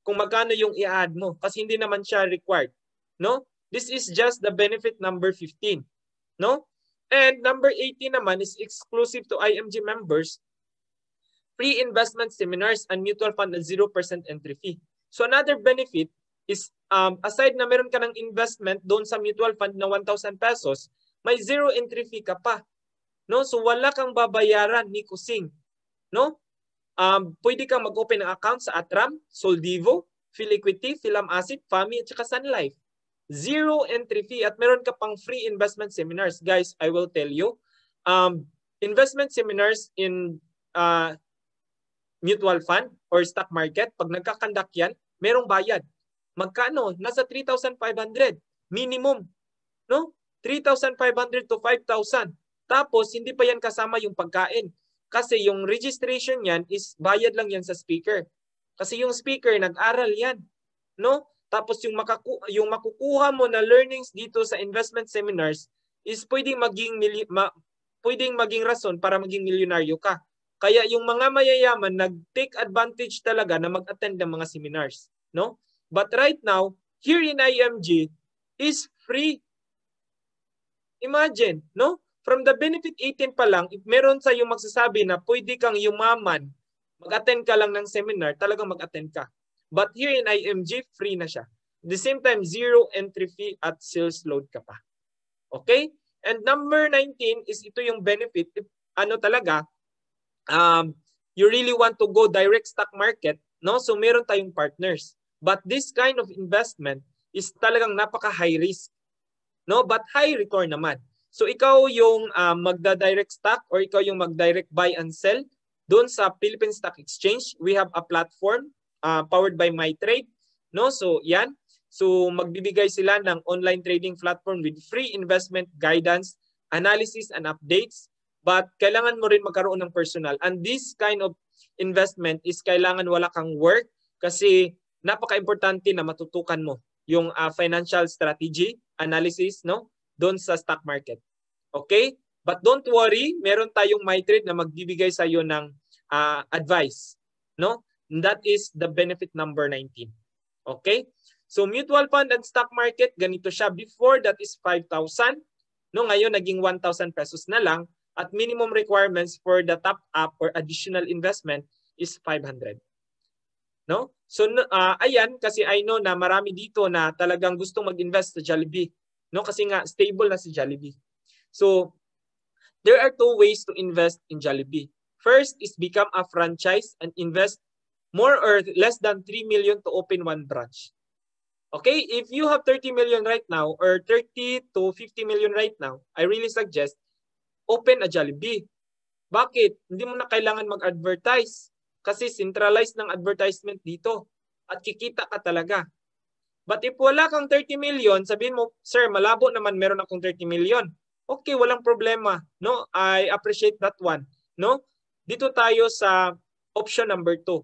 kung magkano yung i-add mo kasi hindi naman siya required, no? This is just the benefit number 15, no? And number 18 naman is exclusive to IMG members. free investment seminars and mutual fund at 0% entry fee. So another benefit is aside na meron ka ng investment doon sa mutual fund na 1,000 pesos, may 0 entry fee ka pa. No? So wala kang babayaran ni Kusing. No? Pwede kang mag-open ng account sa Atram, Soldivo, Philiquity, Philamacid, FAMI at saka Sun Life. 0 entry fee at meron ka pang free investment seminars. Guys, I will tell you, investment seminars in mutual fund or stock market, pag nagkakandak yan, merong bayad. Magkano? Nasa 3,500 minimum. No? 3,500 to 5,000. Tapos, hindi pa yan kasama yung pagkain. Kasi yung registration yan is bayad lang yan sa speaker. Kasi yung speaker, nag-aral yan. No? Tapos yung makukuha mo na learnings dito sa investment seminars is pwedeng maging rason para maging milyonaryo ka. Kaya yung mga mayayaman nag-take advantage talaga na mag-attend ng mga seminars. No? But right now, here in IMG is free. Imagine, no? From the benefit 18 pa lang, if meron sa yung magsasabi na pwede kang yumaman, mag-attend ka lang ng seminar, talagang mag-attend ka. But here in IMG, free na siya. At the same time, 0 entry fee at sales load ka pa. Okay? And number 19 is ito yung benefit. If, talaga, you really want to go direct stock market, no? So meron tayong partners. But this kind of investment is talagang napaka-high risk. No? But high return naman. So ikaw yung magda-direct stock or ikaw yung mag-direct buy and sell doon sa Philippine Stock Exchange. We have a platform powered by MyTrade. No? So yan. So magbibigay sila ng online trading platform with free investment guidance, analysis and updates. But kailangan mo rin magkaroon ng personal. And this kind of investment is kailangan wala kang work kasi napaka-importante na matutukan mo yung financial strategy, analysis, no? Doon sa stock market. Okay? But don't worry, meron tayong MyTrade na magbibigay sa iyo ng advice. No? And that is the benefit number 19. Okay? So mutual fund and stock market, ganito siya. Before that is 5,000. No, ngayon naging 1,000 pesos na lang. At minimum requirements for the top up or additional investment is 500. No? So ayan, kasi I know na marami dito na talagang gustong mag-invest sa Jollibee. No, kasi nga stable na si Jollibee. So there are two ways to invest in Jollibee. First is become a franchise and invest more or less than 3 million to open one branch. Okay, if you have 30 million right now or 30 to 50 million right now, I really suggest open a Jollibee. Bakit? Hindi mo na kailangan mag-advertise kasi centralized ng advertisement dito at kikita ka talaga. But if wala kang 30 million, sabihin mo, sir, malabo naman meron akong 30 million. Okay, walang problema. No, I appreciate that one. No? Dito tayo sa option number 2.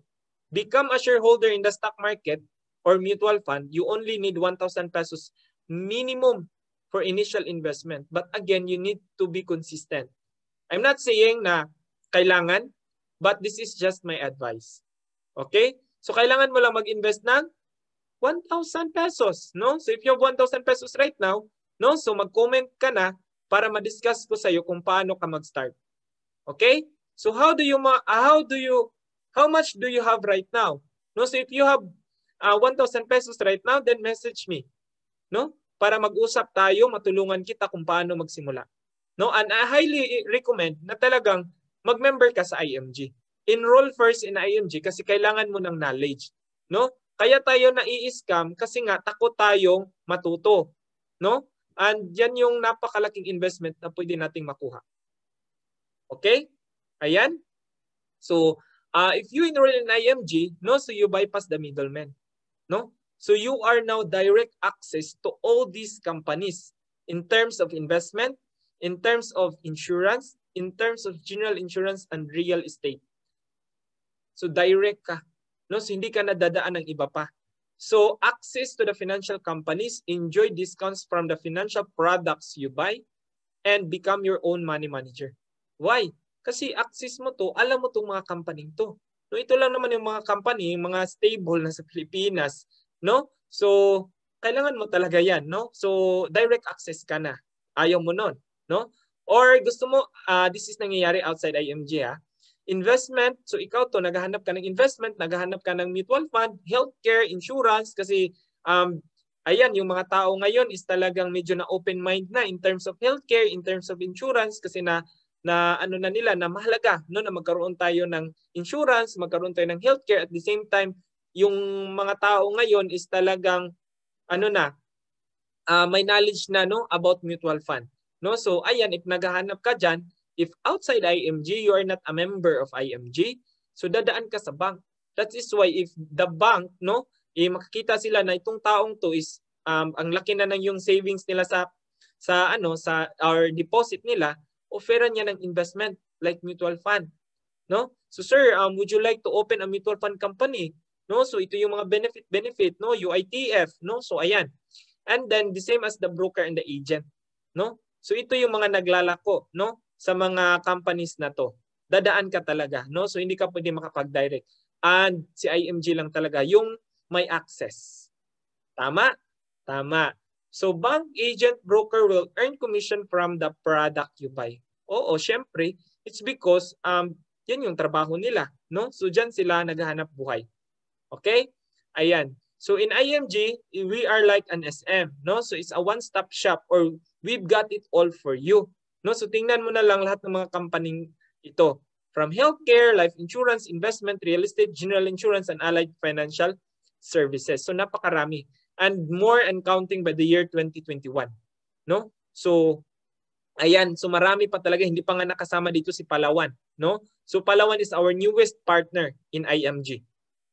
Become a shareholder in the stock market or mutual fund. You only need 1,000 pesos minimum for initial investment. But again, you need to be consistent. I'm not saying na kailangan, but this is just my advice. Okay? So kailangan mo lang mag-invest ng 1,000 pesos, no? So if you have 1,000 pesos right now, no? So mag-comment ka na para ma-discuss ko sa iyo kung paano ka mag-start. Okay? So how much do you have right now? No? So if you have 1,000 pesos right now, then message me, no? Para mag-usap tayo, matulungan kita kung paano magsimula. No? And I highly recommend na talagang mag-member ka sa IMG. Enroll first in IMG kasi kailangan mo ng knowledge, no? Kaya tayo nai-scam kasi nga takot tayong matuto, no? And yan yung napakalaking investment na pwede nating makuha. Okay? Ayan. So, if you enroll in IMG, no, so you bypass the middleman, no? So you are now direct access to all these companies in terms of investment, in terms of insurance, in terms of general insurance and real estate. So direct ka. No, so hindi ka nadadaan ng iba pa. So access to the financial companies, enjoy discounts from the financial products you buy, and become your own money manager. Why? Kasi access mo to, alam mo itong mga company to. No, ito lang naman yung mga company, mga stable na sa Pilipinas, no? So kailangan mo talaga yan, no? So direct access ka na. Ayaw mo nun, no? Or gusto mo, this is nangyayari outside IMG, ha? investment, so ikaw to, naghahanap ka ng investment, naghahanap ka ng mutual fund, healthcare, insurance, kasi ayan, yung mga tao ngayon is talagang medyo na open mind na in terms of healthcare, in terms of insurance, kasi na ano na nila na mahalaga no na magkaroon tayo ng insurance, magkaroon tayo ng healthcare. At the same time, yung mga tao ngayon is talagang ano na may knowledge na no about mutual fund. No, so ayan, if naghahanap ka diyan, if outside IMG you are not a member of IMG, so dadaan ka sa bank. That is why if the bank no makikita sila na itong taong to is ang laki na ng yung savings nila sa our deposit nila, offeran niya ng investment like mutual fund. No? So sir, would you like to open a mutual fund company? No? So ito yung mga benefit no, UITF, no? So ayan. And then the same as the broker and the agent, no? So ito yung mga naglalako, no, sa mga companies na to. Dadaan ka talaga, no? So hindi ka pwede makapag-direct. And si IMG lang talaga yung may access. Tama? Tama. So bank, agent, broker will earn commission from the product you buy. Oo, syempre, it's because yan yung trabaho nila, no? So diyan sila naghahanap buhay. Okay? Ayan. So in IMG, we are like an SM, no? So it's a one-stop shop, or we've got it all for you. No? So tingnan mo na lang lahat ng mga company ito. From healthcare, life insurance, investment, real estate, general insurance, and allied financial services. So napakarami. And more and counting by the year 2021. No? So ayan, so marami pa talaga, hindi pa nga nakasama dito si Palawan, no? So Palawan is our newest partner in IMG.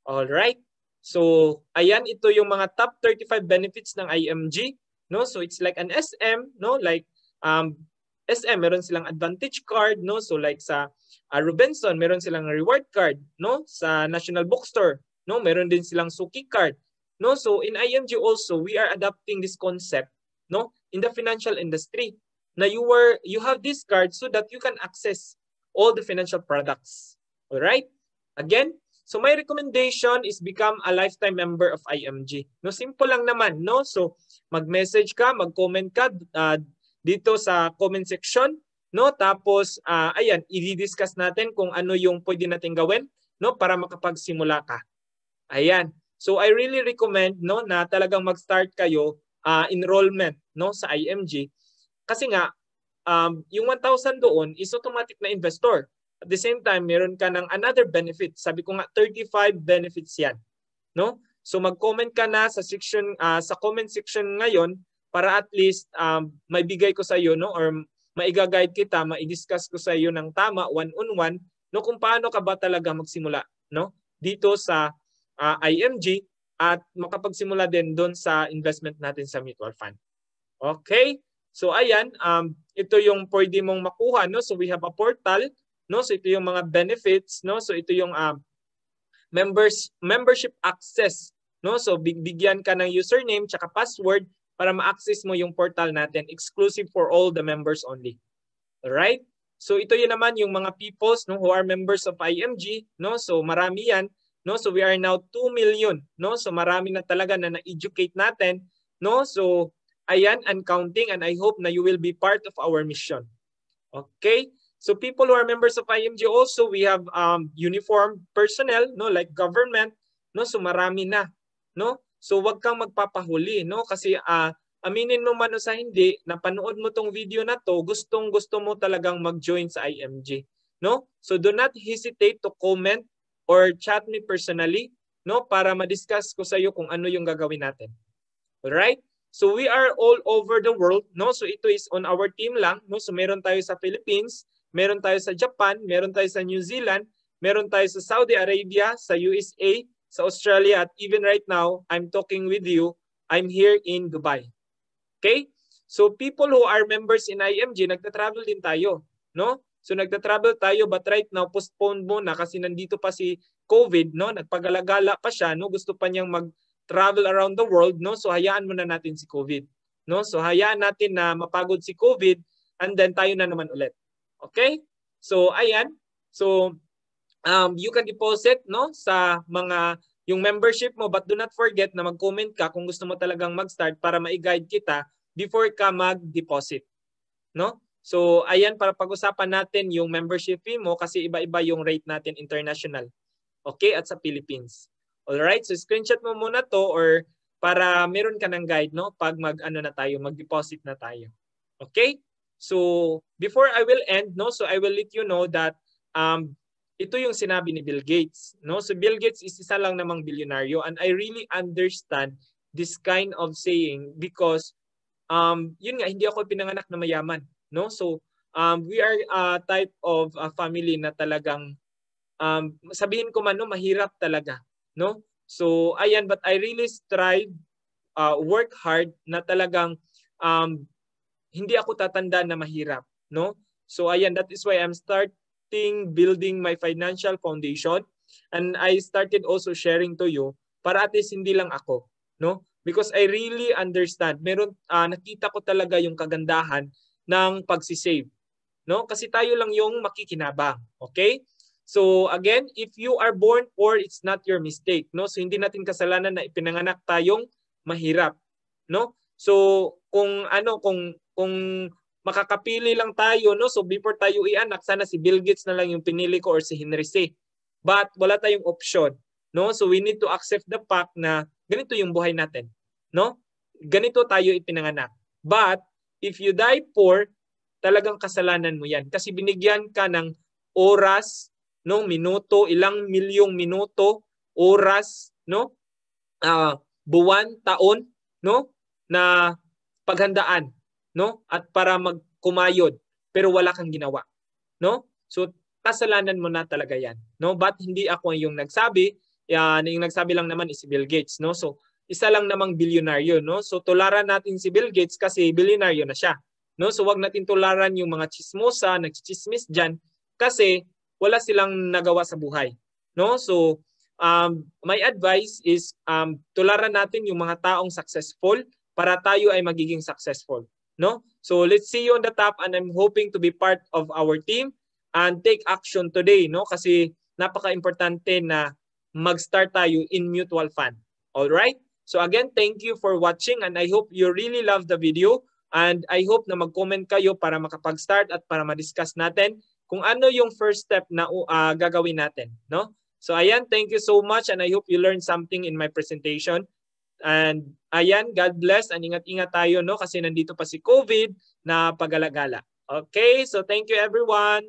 All right? So ayan, ito yung mga top 35 benefits ng IMG, no? So it's like an SM, no? Like SM, meron silang advantage card, no? So like sa Robinson, meron silang reward card, no? Sa National Bookstore, no? Meron din silang Suki card. No, so in IMG also we are adopting this concept, no, in the financial industry. Na you have this card so that you can access all the financial products. All right? Again, so my recommendation is become a lifetime member of IMG. No, simple lang naman, no? So mag-message ka, mag-comment ka dito sa comment section, no? Tapos ayan, i-discuss natin kung ano yung pwede nating gawin, no, para makapagsimula ka. Ayan. So I really recommend no na talagang mag-start kayo enrollment no sa IMG kasi nga yung 1,000 doon is automatic na investor. At the same time, meron ka ng another benefit. Sabi ko nga 35 benefits 'yan. No? So mag-comment ka na sa section sa comment section ngayon para at least may bigay ko sa iyo no or maiga-guide kita, mai-discuss ko sa iyo ng tama one-on-one no kung paano ka ba talaga magsimula no dito sa IMG at makapagsimula din doon sa investment natin sa mutual fund. Okay? So ayan, ito yung pwede mong makuha, no? So we have a portal, no? So ito yung mga benefits, no? So ito yung membership access, no? So bigyan ka ng username tsaka password para ma-access mo yung portal natin, exclusive for all the members only. All right? So ito yun naman yung mga peoples no who are members of IMG, no? So marami yan. No, so we are now 2 million, no? So marami na talaga na na-educate natin, no? So ayan, and counting, and I hope na you will be part of our mission. Okay? So people who are members of IMG also, we have uniformed personnel, no, like government, no? So marami na, no? So wag kang magpapahuli, no? Kasi aminin mo man o sa hindi, napanood mo tong video na to, gustong-gusto mo talagang mag-join sa IMG, no? So do not hesitate to comment or chat me personally, no, para ma-discuss ko sa iyo kung ano yung gagawin natin. All right? So we are all over the world, no? So ito is on our team lang, no? So meron tayo sa Philippines, meron tayo sa Japan, meron tayo sa New Zealand, meron tayo sa Saudi Arabia, sa USA, sa Australia, at even right now, I'm talking with you, I'm here in Dubai. Okay? So people who are members in IMG, nagta-travel din tayo, no? So nagta-travel tayo but right now postpone muna kasi nandito pa si COVID, no? Nagpagalagala pa siya, no? Gusto pa niyang mag-travel around the world, no? So hayaan muna natin si COVID, no? So hayaan natin na mapagod si COVID and then tayo na naman ulit. Okay? So ayan. So you can deposit, no, sa mga yung membership mo, but do not forget na mag-comment ka kung gusto mo talagang mag-start para ma-guide kita before ka mag-deposit, no? So ayan, para pag-usapan natin yung membership fee mo kasi iba-iba yung rate natin international. Okay, at sa Philippines. Alright, so screenshot mo muna to or para meron ka ng guide, no? Pag mag-deposit na tayo. Okay? So before I will end, no? So I will let you know that ito yung sinabi ni Bill Gates, no? So Bill Gates is isa lang namang bilyonaryo and I really understand this kind of saying because yun nga, hindi ako pinanganak na mayaman, no? So we are a type of a family na talagang sabihin ko man, no, mahirap talaga, no? So ayan, but I really strive, work hard na talagang hindi ako tatanda na mahirap, no? So ayan, that is why I'm starting building my financial foundation and I started also sharing to you para at least hindi lang ako, no? Because I really understand, nakita ko talaga yung kagandahan ng pagsisave, no? Kasi tayo lang yung makikinabang, okay? So again, if you are born poor, it's not your mistake, no? So hindi natin kasalanan na ipinanganak tayong mahirap, no? So kung makakapili lang tayo, no? So before tayo ianak, sana si Bill Gates na lang yung pinili ko or si Henry C. But wala tayong option, no? So we need to accept the fact na ganito yung buhay natin, no? Ganito tayo ipinanganak. But if you die poor, talagang kasalanan mo yan kasi binigyan ka ng oras, no, minuto, ilang milyong minuto, oras, no, buwan, taon, no, na paghandaan, no, at para magkumayod pero wala kang ginawa, no? So kasalanan mo na talaga yan, no? But hindi ako yung nagsabi, yung nagsabi lang naman is si Bill Gates, no? So isa lang namang bilyonaryo, no? So tularan natin si Bill Gates kasi bilyonaryo na siya, no? So wag natin tularan yung mga chismosa, nagchichismis diyan kasi wala silang nagawa sa buhay, no? So my advice is tularan natin yung mga taong successful para tayo ay magiging successful, no? So let's see you on the top and I'm hoping to be part of our team and take action today, no? Kasi napaka-importante na mag-start tayo in mutual fund. All right? So again, thank you for watching and I hope you really love the video and I hope na mag-comment kayo para makapag-start at para ma-discuss natin kung ano yung first step na gagawin natin, no? So ayan, thank you so much and I hope you learned something in my presentation. And ayan, God bless and ingat-ingat tayo, no? Kasi nandito pa si COVID na pag-alagala. Okay, so thank you everyone.